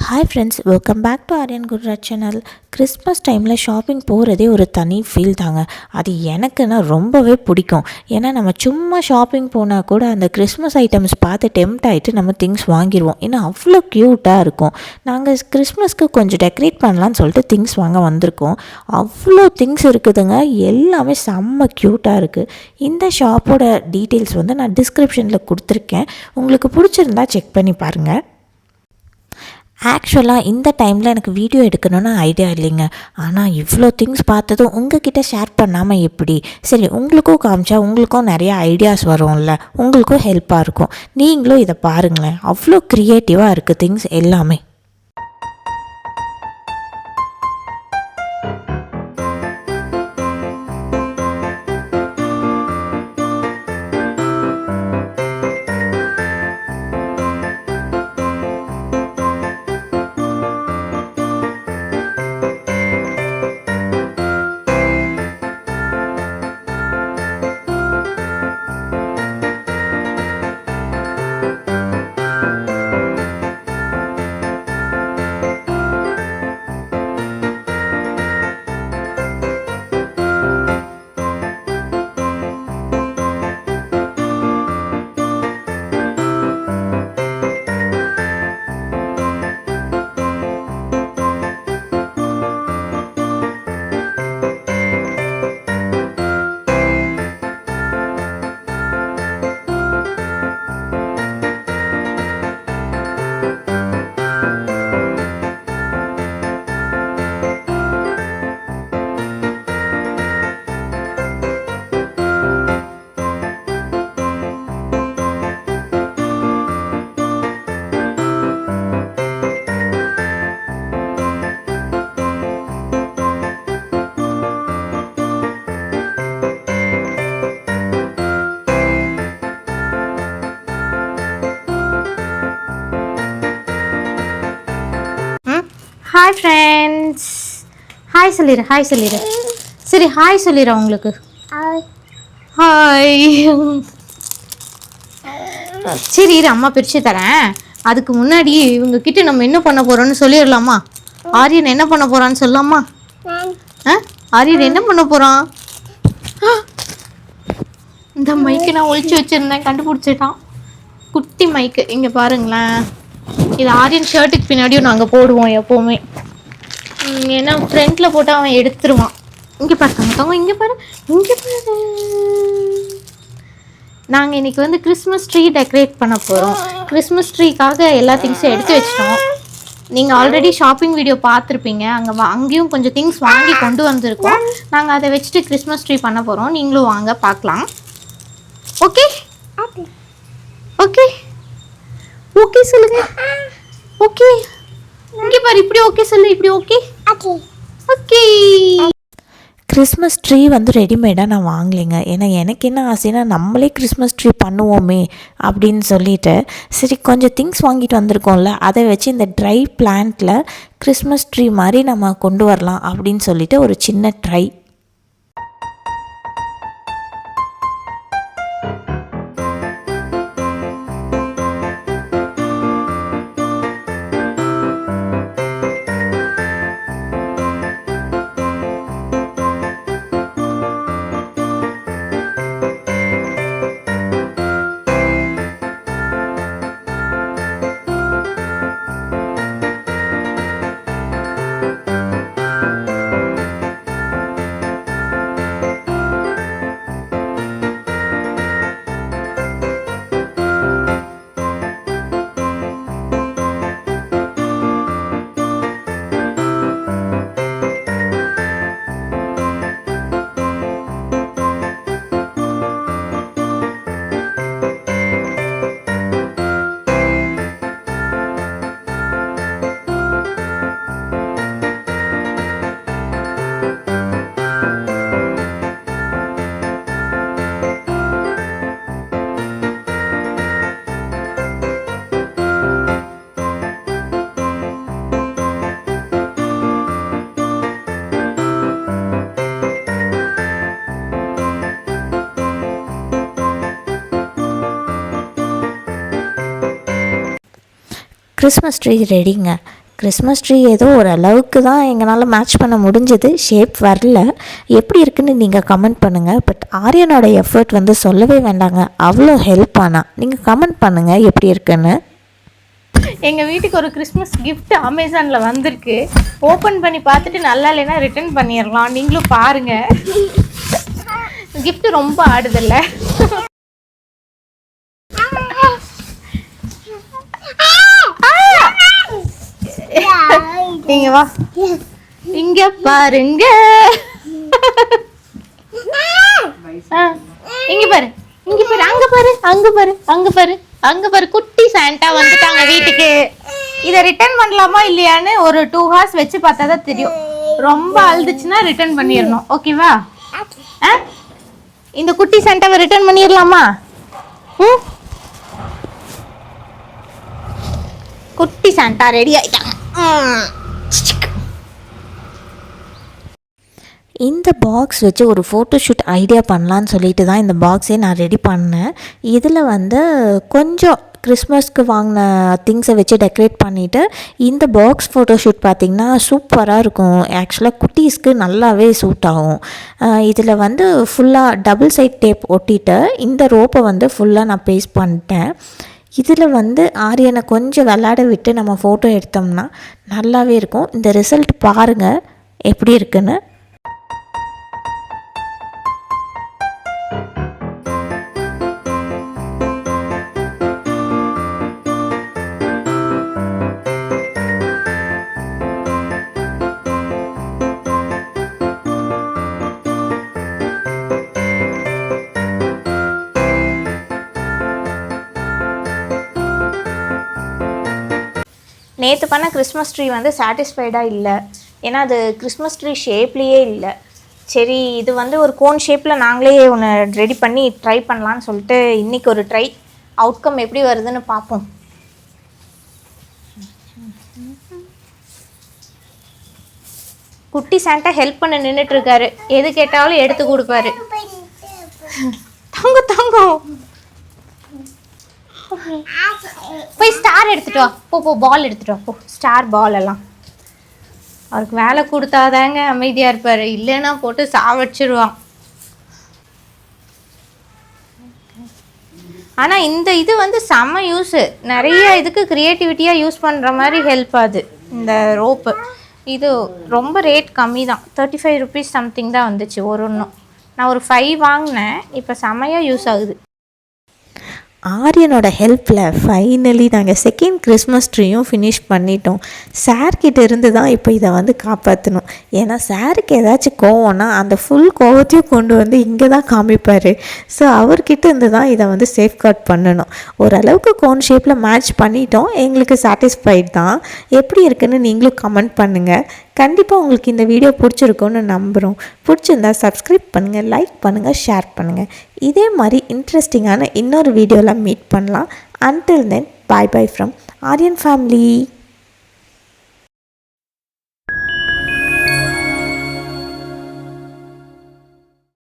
Hi friends, welcome back to Aryan Gururaj channel. Christmas டைமில் shopping போகிறதே ஒரு தனி ஃபீல் தாங்க. அது எனக்குன்னா ரொம்பவே பிடிக்கும். ஏன்னா நம்ம சும்மா ஷாப்பிங் போனால் கூட அந்த கிறிஸ்மஸ் ஐட்டம்ஸ் பார்த்து டெம்ப்ட் ஆகிட்டு நம்ம திங்ஸ் வாங்கிடுவோம். ஏன்னா அவ்வளோ க்யூட்டாக இருக்கும். நாங்கள் கிறிஸ்மஸ்க்கு கொஞ்சம் டெக்கரேட் பண்ணலான்னு சொல்லிட்டு திங்ஸ் வாங்க வந்திருக்கோம். அவ்வளோ திங்ஸ் இருக்குதுங்க. எல்லாமே செம்ம க்யூட்டாக இருக்குது. இந்த ஷாப்போட டீட்டெயில்ஸ் நான் டிஸ்கிரிப்ஷனில் கொடுத்துருக்கேன். உங்களுக்கு பிடிச்சிருந்தா செக் பண்ணி பாருங்கள். ஆக்சுவலாக இந்த டைமில் எனக்கு வீடியோ எடுக்கணும்னு ஐடியா இல்லைங்க. ஆனால் இவ்வளோ திங்ஸ் பார்த்ததும் உங்ககிட்ட ஷேர் பண்ணாமல் எப்படி? சரி, உங்களுக்கும் காமிச்சா உங்களுக்கும் நிறைய ஐடியாஸ் வரும்ல, உங்களுக்கும் ஹெல்ப்பாக இருக்கும். நீங்களும் இதை பாருங்களேன், அவ்வளோ க்ரியேட்டிவாக இருக்குது திங்ஸ் எல்லாமே. ஹாய் ஃப்ரெண்ட்ஸ், ஹாய் சொல்லிடு. சரி, ஹாய் சொல்லிடு உங்களுக்கு. ஹாய். சரி, இரு, அம்மா பிரித்து தரேன். அதுக்கு முன்னாடி இவங்க கிட்ட நம்ம என்ன பண்ண போகிறோன்னு சொல்லிடலாமா? ஆரியன் என்ன பண்ண போகிறான்னு சொல்லலாமா? ஆரியன் என்ன பண்ண போகிறான்? இந்த மைக்கு நான் ஒழிச்சு வச்சுருந்தேன், கண்டுபிடிச்சிட்டான். குட்டி மைக்கு, இங்கே பாருங்களேன். இது ஆரியன் ஷர்ட்டுக்கு பின்னாடியும் நாங்கள் போடுவோம் எப்போவுமே. ஏன்னா ஃப்ரண்ட்டில் போட்டு அவன் எடுத்துருவான். இங்கே பாருங்க, இங்கே பாரு. நாங்கள் இன்றைக்கி கிறிஸ்மஸ் ட்ரீ டெக்கரேட் பண்ண போகிறோம். கிறிஸ்மஸ் ட்ரீக்காக எல்லா திங்ஸும் எடுத்து வச்சிட்டோம். நீங்கள் ஆல்ரெடி ஷாப்பிங் வீடியோ பார்த்துருப்பீங்க. அங்கேயும் கொஞ்சம் திங்ஸ் வாங்கி கொண்டு வந்திருக்கோம். நாங்கள் அதை வச்சுட்டு கிறிஸ்மஸ் ட்ரீ பண்ண போகிறோம். நீங்களும் வாங்க பார்க்கலாம். ஓகே ஓகே ஓகே சொல்லுங்க. ஓகே, இங்கே பாரு, இப்படி ஓகே சொல்லு, இப்படி ஓகே ஓகே. கிறிஸ்மஸ் ட்ரீ ரெடிமேடாக நான் வாங்கலைங்க. ஏன்னா எனக்கு என்ன ஆசைன்னா நம்மளே கிறிஸ்மஸ் ட்ரீ பண்ணுவோமே அப்படின்னு சொல்லிட்டு, சரி கொஞ்சம் திங்ஸ் வாங்கிட்டு வந்திருக்கோம்ல, அதை வச்சு இந்த ட்ரை பிளான்ட்டில் கிறிஸ்மஸ் ட்ரீ மாதிரி நம்ம கொண்டு வரலாம் அப்படின்னு சொல்லிட்டு ஒரு சின்ன ட்ரை. கிறிஸ்மஸ் ட்ரீ ரெடிங்க. கிறிஸ்மஸ் ட்ரீ ஏதோ ஓரளவுக்கு தான் எங்களால் மேட்ச் பண்ண முடிஞ்சது, ஷேப் வரல. எப்படி இருக்குன்னு நீங்கள் கமெண்ட் பண்ணுங்கள். பட் ஆரியனோட எஃபர்ட் வந்து சொல்லவே வேண்டாங்க, அவ்வளோ ஹெல்ப் ஆனால். நீங்கள் கமெண்ட் பண்ணுங்கள் எப்படி இருக்குன்னு. எங்கள் வீட்டுக்கு ஒரு கிறிஸ்மஸ் gift அமேசானில் வந்திருக்கு. ஓப்பன் பண்ணி பார்த்துட்டு நல்லா இல்லைன்னா ரிட்டர்ன் பண்ணிடலாம். நீங்களும் பாருங்கள். gift ரொம்ப ஆடுதில்ல. நீங்க வா, இங்க பாருங்க. இங்க பாரு, இங்க பாரு, அங்க பாரு, அங்க பாரு, அங்க பாரு, அங்க பாரு, குட்டி சாண்டா வந்துட்டாங்க வீட்டுக்கு. இதை ரிட்டர்ன் பண்ணலாமா இல்லையான்னு ஒரு 2 hours வச்சு பார்த்தா தான் தெரியும். ரொம்ப அழுதுச்சுன்னா ரிட்டர்ன் பண்ணிடணும். ஓகேவா? இந்த குட்டி சாண்டாவை ரிட்டர்ன் பண்ணிடலாமா? குட்டி சாண்டா ரெடி ஆயிட்டாங்க. இந்த பாக்ஸ் வச்சு ஒரு ஃபோட்டோஷூட் ஐடியா பண்ணலான்னு சொல்லிட்டு தான் இந்த பாக்ஸே நான் ரெடி பண்ணேன். இதில் வந்து கொஞ்சம் கிறிஸ்மஸ்க்கு வாங்கின திங்ஸை வச்சு டெக்கரேட் பண்ணிவிட்டு இந்த பாக்ஸ் ஃபோட்டோஷூட் பார்த்திங்கன்னா சூப்பராக இருக்கும். ஆக்சுவலாக குட்டீஸ்க்கு நல்லாவே சூட் ஆகும். இதில் வந்து ஃபுல்லாக டபுள் சைட் டேப் ஒட்டிட்டு இந்த ரோப்பை வந்து ஃபுல்லாக நான் பேஸ்ட் பண்ணிட்டேன். இதில் வந்து ஆரியனை கொஞ்சம் விளையாட விட்டு நம்ம ஃபோட்டோ எடுத்தோம்னா நல்லாவே இருக்கும். இந்த ரிசல்ட் பாருங்கள் எப்படி இருக்குன்னு. நேற்று பண்ண கிறிஸ்மஸ் ட்ரீ வந்து சாட்டிஸ்ஃபைடாக இல்லை. ஏன்னா அது கிறிஸ்மஸ் ட்ரீ ஷேப்லேயே இல்லை. சரி, இது வந்து ஒரு கோன் ஷேப்பில் நாங்களே ஒன்று ரெடி பண்ணி ட்ரை பண்ணலான்னு சொல்லிட்டு இன்றைக்கி ஒரு ட்ரை. அவுட்கம் எப்படி வருதுன்னு பார்ப்போம். குட்டி சாண்டா ஹெல்ப் பண்ண நின்றுட்டுருக்காரு. எது கேட்டாலும் எடுத்து கொடுப்பாரு. தங்கம் தங்கம் போய் ஸ்டார் எடுத்துட்டு வா. போ பால் எடுத்துட்டு வா. போ ஸ்டார் பால் எல்லாம். அவருக்கு வேலை கொடுத்தாதாங்க அமைதியாக இருப்பார், இல்லைன்னா போட்டு சாவடிச்சிருவான். ஆனால் இந்த இது வந்து செம்ம யூஸு. நிறைய இதுக்கு க்ரியேட்டிவிட்டியாக யூஸ் பண்ணுற மாதிரி ஹெல்ப் ஆகுது இந்த ரோப்பு. இது ரொம்ப ரேட் கம்மி தான், 35 rupees சம்திங் தான் வந்துச்சு ஒரு ஒன்றும். நான் ஒரு 5 வாங்கினேன். இப்போ செம்மையாக யூஸ் ஆகுது. ஆரியனோட ஹெல்ப்பில் ஃபைனலி நாங்கள் செகண்ட் கிறிஸ்மஸ் ட்ரீயும் ஃபினிஷ் பண்ணிட்டோம். சார்கிட்ட இருந்து தான் இப்போ இதை வந்து காப்பாற்றணும். ஏன்னா சாருக்கு ஏதாச்சும் கோவம்னா அந்த ஃபுல் கோவத்தையும் கொண்டு வந்து இங்கே தான் காமிப்பார். ஸோ அவர்கிட்ட இருந்து தான் இதை வந்து சேஃப்கார்ட் பண்ணணும். ஓரளவுக்கு கோன் ஷேப்பில் மேட்ச் பண்ணிட்டோம். எங்களுக்கு சாட்டிஸ்ஃபைட் தான். எப்படி இருக்குன்னு நீங்களும் கமெண்ட் பண்ணுங்கள். கண்டிப்பாக உங்களுக்கு இந்த வீடியோ பிடிச்சிருக்குன்னு நம்புகிறோம். பிடிச்சிருந்தா சப்ஸ்கிரைப் பண்ணுங்கள், லைக் பண்ணுங்கள், ஷேர் பண்ணுங்கள். இதே மாதிரி இன்ட்ரெஸ்டிங்கான இன்னொரு வீடியோவில் மீட் பண்ணலாம். Until then, bye bye from Aryan family.